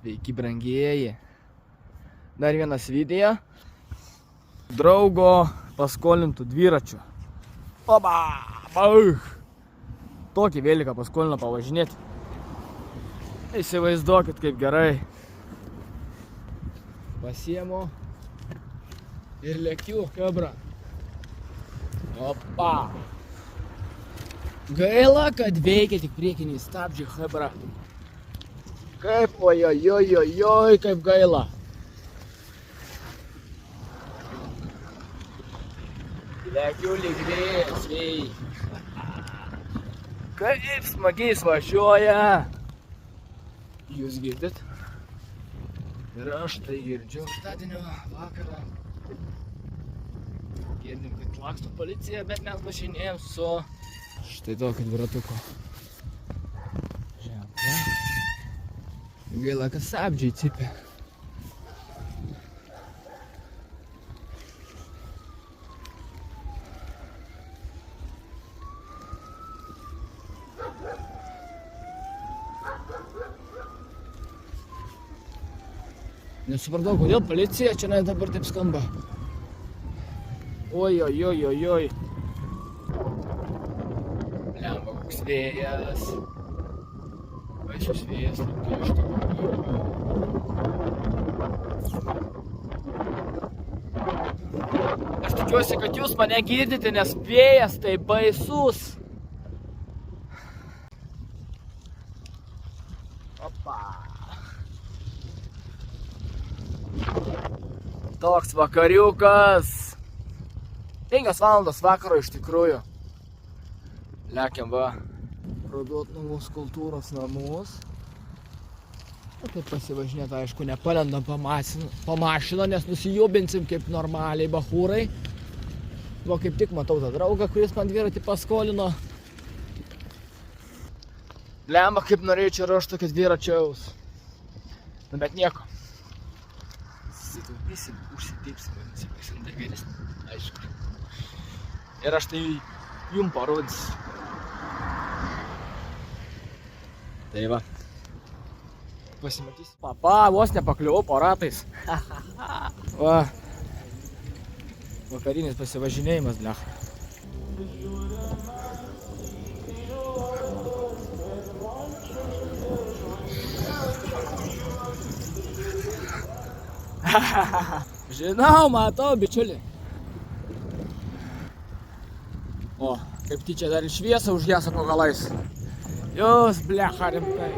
Sveiki, brangieji. Dar vienas video. Draugo paskolintų dviračių. Oba! Bauch! Tokį vėliką paskolino pavažinėti. Įsivaizduokit, kaip gerai. Pasiemu ir lėkiu, kabra. Opa! Gaila, kad veikia tik priekiniai stabdžiai, hebra. Kaip, ojojojojoj, kaip gaila. Lekiu lyg vėjas, vėjai. Kaip smagiai važiuoja. Jūs girdit? Ir aš tai girdžiu. Šeštadienio vakarą. Girdim, kad laksto policija, bet mes važinėjom su štai tokio dviratuko ženklą. Gaila, kad stabdžiai cypia. Nesupratau, kodėl policija čia dabar taip skamba. Ojojojojoj. Lemba, koks vėjas. Baisus vėjas. Aš tikiuosi, kad jūs mane girdite, nes vėjas tai baisus. Opa. Toks vakariukas. 5 valandos vakaro iš tikrųjų. Lekiam va. Parduot namus, kultūros namus. Taip pasivažinėti, aišku, nepalendam po mašiną, nes nusijubinsim kaip normaliai bachūrai. Va kaip tik matau tą draugą, kuris man dviratį paskolino. Lemba, kaip norėčiau ir aš tokio dviračiaus. Nu, bet nieko. Sitaupysim, užsiteipsim, nusipirksim dar geresnį, aišku. Ir aš tai jum parodysiu. Tai va. Pasimatysiu. Papa, vos nepakliuvau po ratais. Va. Vakarinis pasivažinėjimas, blecha. Žinau, matau, bičiuli. O, kaip tyčia dar ir šviesa užgesa po galais. Jūs, blecha, rimtai.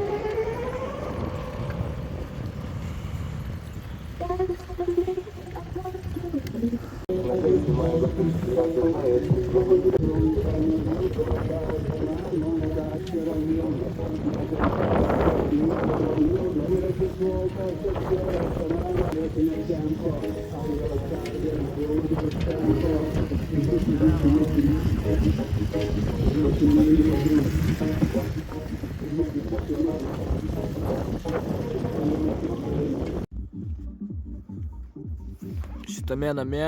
Šitame name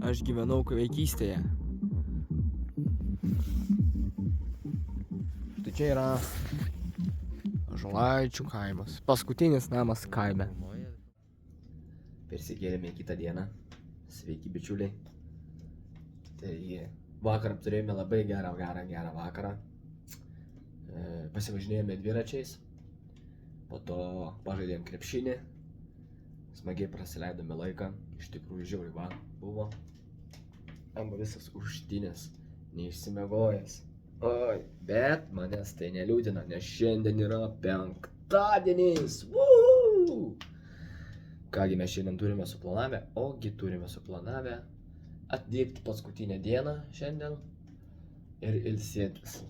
aš gyvenau vaikystėje. Štai čia yra Ąžuolaičių kaimas. Paskutinis namas kaime. Persikėlėme kitą dieną. Sveiki, bičiuliai. Tai vakar turėjome labai gerą vakarą. Pasivažinėjome dviračiais. Po to pažaidėm krepšinį. Smagiai prasileidome laiką. Iš tikrųjų žiauriai buvo. Amba visas užtinės, neišsimiegojęs. Oi, bet manęs tai neliūdina, nes šiandien yra penktadienis. Kągi mes šiandien turime suplanavę, ogi turime suplanavę atdirbti paskutinę dieną šiandien ir ilsėtis.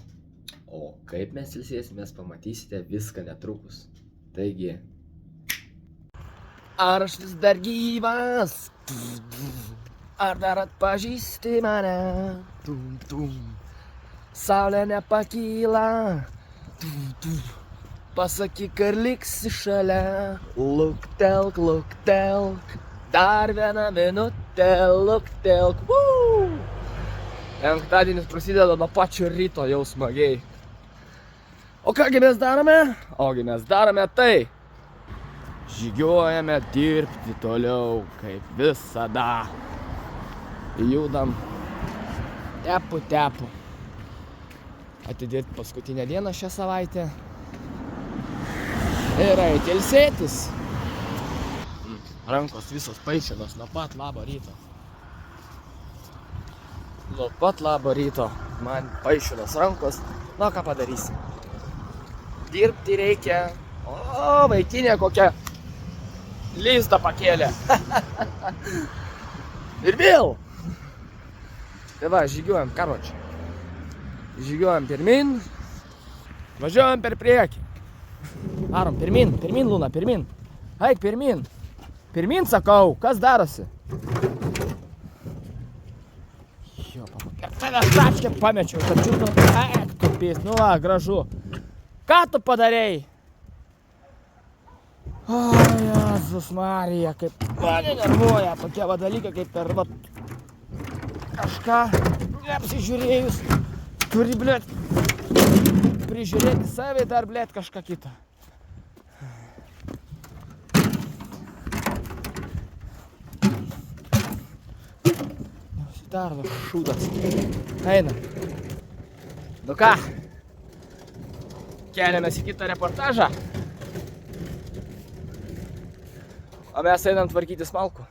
O kaip mes ilsėsimės, pamatysite viską netrukus. Taigi, ar aš vis dar gyvas? Ar dar atpažįsti mane? Saulė nepakyla. Pasakyk, ar liksi šalia. Luktelk, luktelk. Dar vieną minutę, luktelk. Penktadienis prasideda nuo pačio ryto jau smagiai. O kągi mes darome? Ogi mes darome tai. Žygiuojame dirbti toliau, kaip visada. Judam. Tepu. Atidirbti paskutinę dieną šią savaitę. Ir eiti ilsėtis. Rankos visos paišinos nuo pat labo ryto. Nuo pat labo ryto man paišinos rankos. Nu, ką padarysi? Dirbti reikia. O, vaikinė kokia lizdą pakėlė. Ir vėl. Tai va, žygiuojam, karočią. Žygiuojam pirmin. Važiuojam per priekį. Varom, pirmin, Luna, pirmin. Eik, pirmin. Pirmin, sakau, kas darosi? Jo, per tave taškę pamečiau, kad čiūtų. Eik, tu pys, nu va, gražu. Ką tu padarei? O, Jėzus Marija, kaip mane nervuoja tokie va dalykai, kaip per va kažką neapsižiūrėjus. Turi, blėt, prižiūrėti savai dar, blėt, kažką kitą. Dar va šūdas. Einam. Nu ką? Keliamės į kitą reportažą. O mes einam tvarkyti smalkų.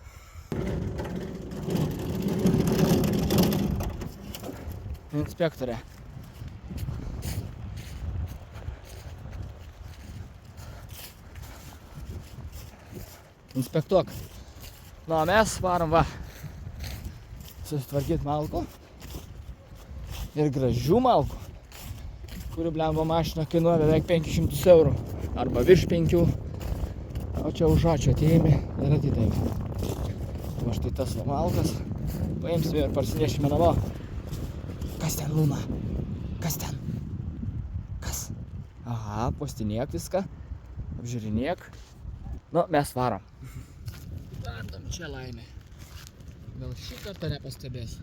Inspektorė. Inspektuok. Nu, o mes varom va. Susitvarkyti malkų. Ir gražių malkų. Kurių blemba mašina kainuoja beveik 500 eurų. Arba virš 5. O čia už ačiū atėjame ir atidavime. O štai tas va malkas. Paimsime ir parsinešime namo. Kas ten, Luna? Kas ten? Kas? Aha, postinėk viską. Apžiūrinėk. Nu, mes varom. Verdam čia laimė. Gal šį kartą nepastebės.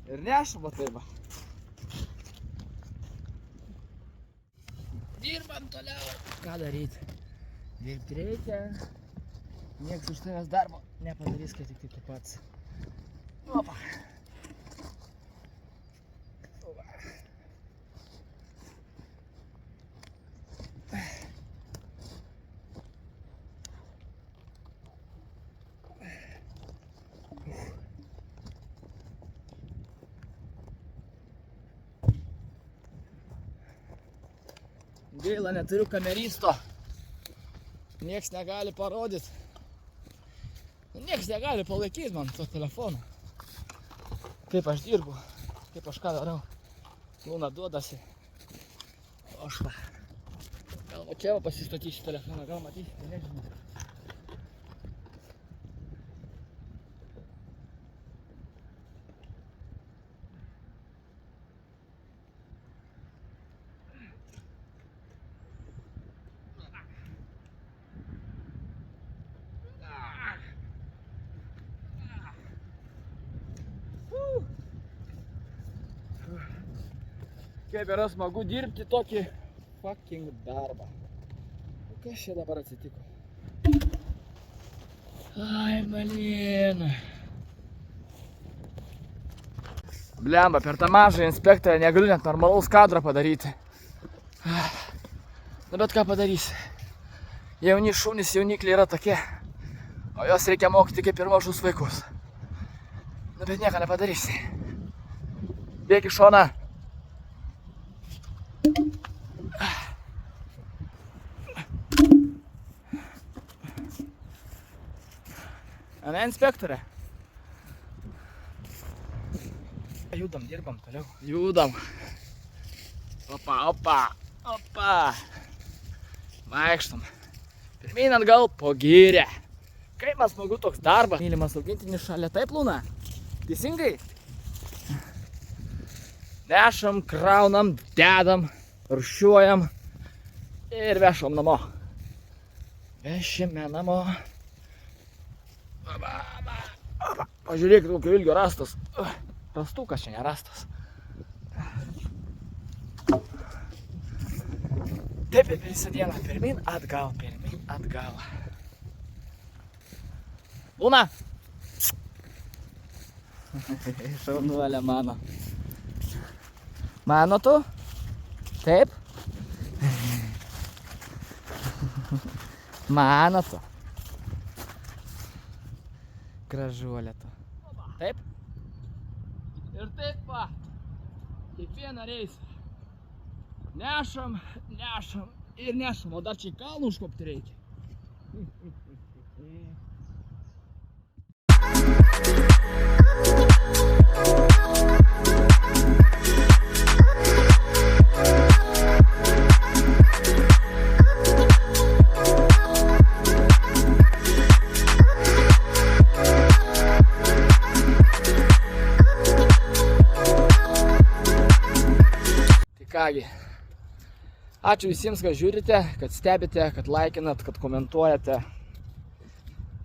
Ir nešam va taip va. Dirbam toliau. Ką daryti? Dirbti reikia. Niekas už tavęs darbo nepadarys, kai tik tu pats. Opa. Gaila, neturiu kameristo. Nieks negali parodyti. Nieks negali palaikyti man to telefono. Kaip aš dirbu, kaip aš ką darau. Luna duodasi. O aš va. Gal va čia va pasistatysiu telefoną, gal matysi, nežinau. Kaip yra smagu dirbti tokį fucking darbą. Kas čia dabar atsitiko? Ai, blin. Blemba, per tą mažą inspektorę negaliu net normalaus kadro padaryti. Na bet ką padarysi? Jauni šunys, jaunikliai yra tokie. O jos reikia mokyti kaip ir mažus vaikus. Na bet nieko nepadarysi. Bėk į šoną. Ane, inspektorė? Judam, dirbam toliau. Judam. Opa. Vaikštam. Pirmyn atgal po gyrę. Kaip man smagu toks darbas. Mylimas augintinis šalia, taip Luna? Teisingai? Nešam, kraunam, dedam, rūšiuojam ir vešam namo. Vešime namo. Pažiūrėkit, kokio ilgio rastas. Rastukas čia nerastas. Taip ir visą dieną. Pirmin, atgal. Luna! Šaunuolė mano. Mano tu? Taip? Mano tu. Gražuolė tu. Taip? Ir taip va. Kiekvieną reisą. Nešam ir nešam. O dar čia į kalnų užkopti reikia. Kągi, ačiū visiems, kad žiūrite, kad stebite, kad laikinat, kad komentuojate.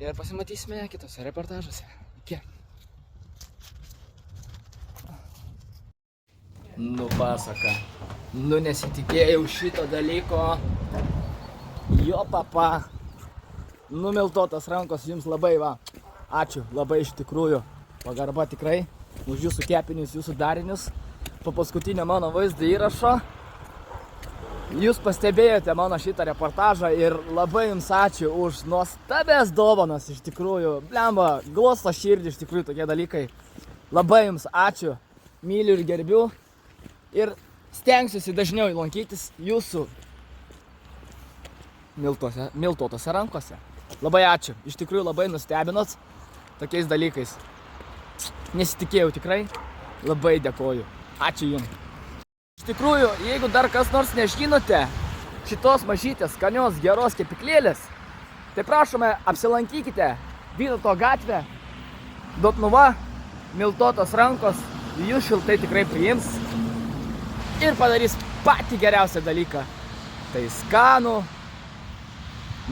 Ir pasimatysime kitose reportažuose. Iki. Nu pasaka. Nu nesitikėjau šito dalyko. Jo papa. Numiltotas rankos jums labai va. Ačiū labai iš tikrųjų. Pagarba tikrai už jūsų kepinius, jūsų darinius. Po paskutinio mano vaizdo įrašo jūs pastebėjote mano šitą reportažą ir labai jums ačiū už nuostabės dovanas iš tikrųjų. Blemba, glosto širdį iš tikrųjų tokie dalykai. Labai jums ačiū, myliu ir gerbiu ir stengsiuosi dažniau lankytis jūsų miltotose rankose. Labai ačiū, iš tikrųjų labai nustebinot tokiais dalykais. Nesitikėjau tikrai, labai dėkoju. Ačiū jums. Iš tikrųjų, jeigu dar kas nors nežinote šitos mažytės skanios geros kepyklėlės, tai prašome apsilankykite Vytauto gatvę, Dotnuva, miltotos rankos, jūs šiltai tikrai priims ir padarys patį geriausią dalyką. Tai skanų,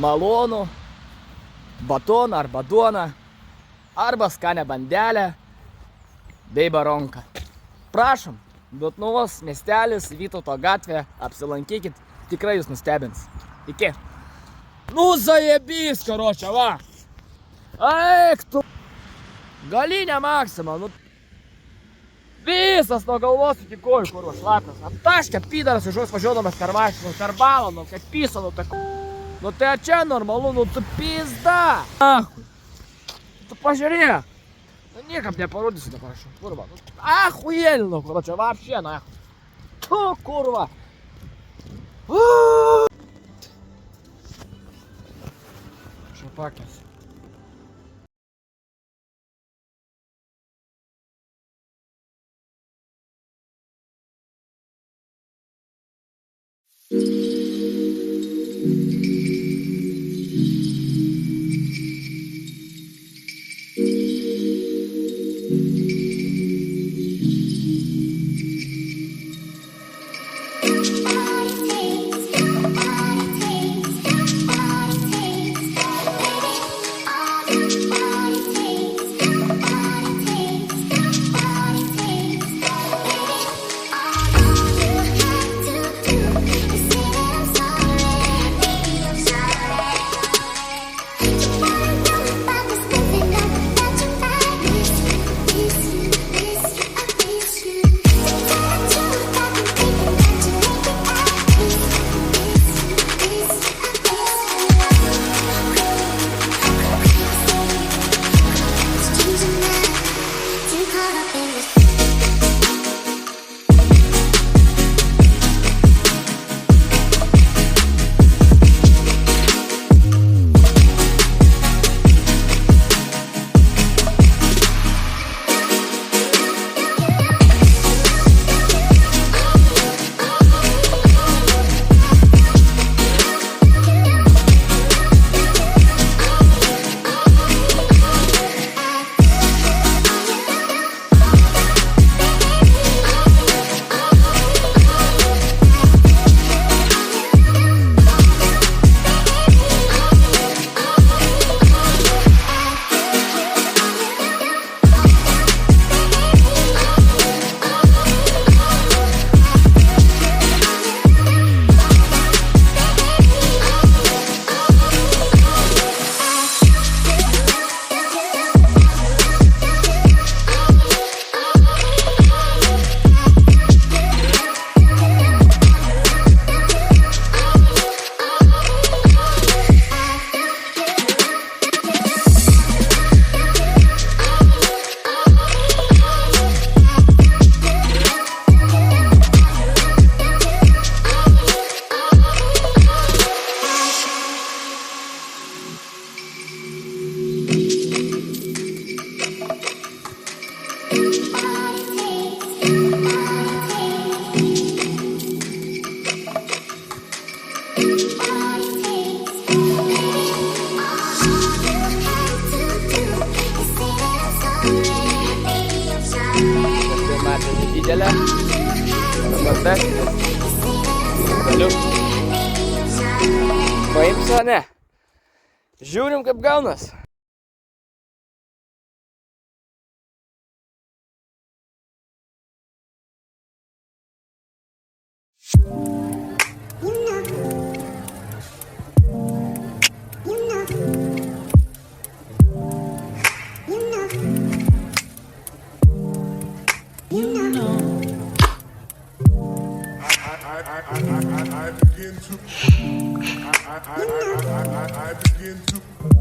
malonų, batoną arba duoną, arba skanę bandelę bei baronką. Prašom, Dotnuvos miestelis, Vytauto gatvė, apsilankykit, tikrai jūs nustebins. Iki. Nu, zajebys, karočią, va. Eik tu. Galinė maksima, nu. Visas nuo galvos iki kojų, kur va šlakas. Aptaškė pydaras iš jos važiuodamas per mašiną, per balą, nu, kaip pysa, nu, tai... Nu, tai čia normalu, nu, tu pizda. Ahui. Tu pažiūrėk. Nu, niekam neparodysiu dabar aš, kurva. Ahujelno, короче, вообще нахуй. Tu, kurva. Šapakės. didelė. Dabar bek. Galiu. Paimsiu, ne? Žiūrim, kaip gaunas. I begin to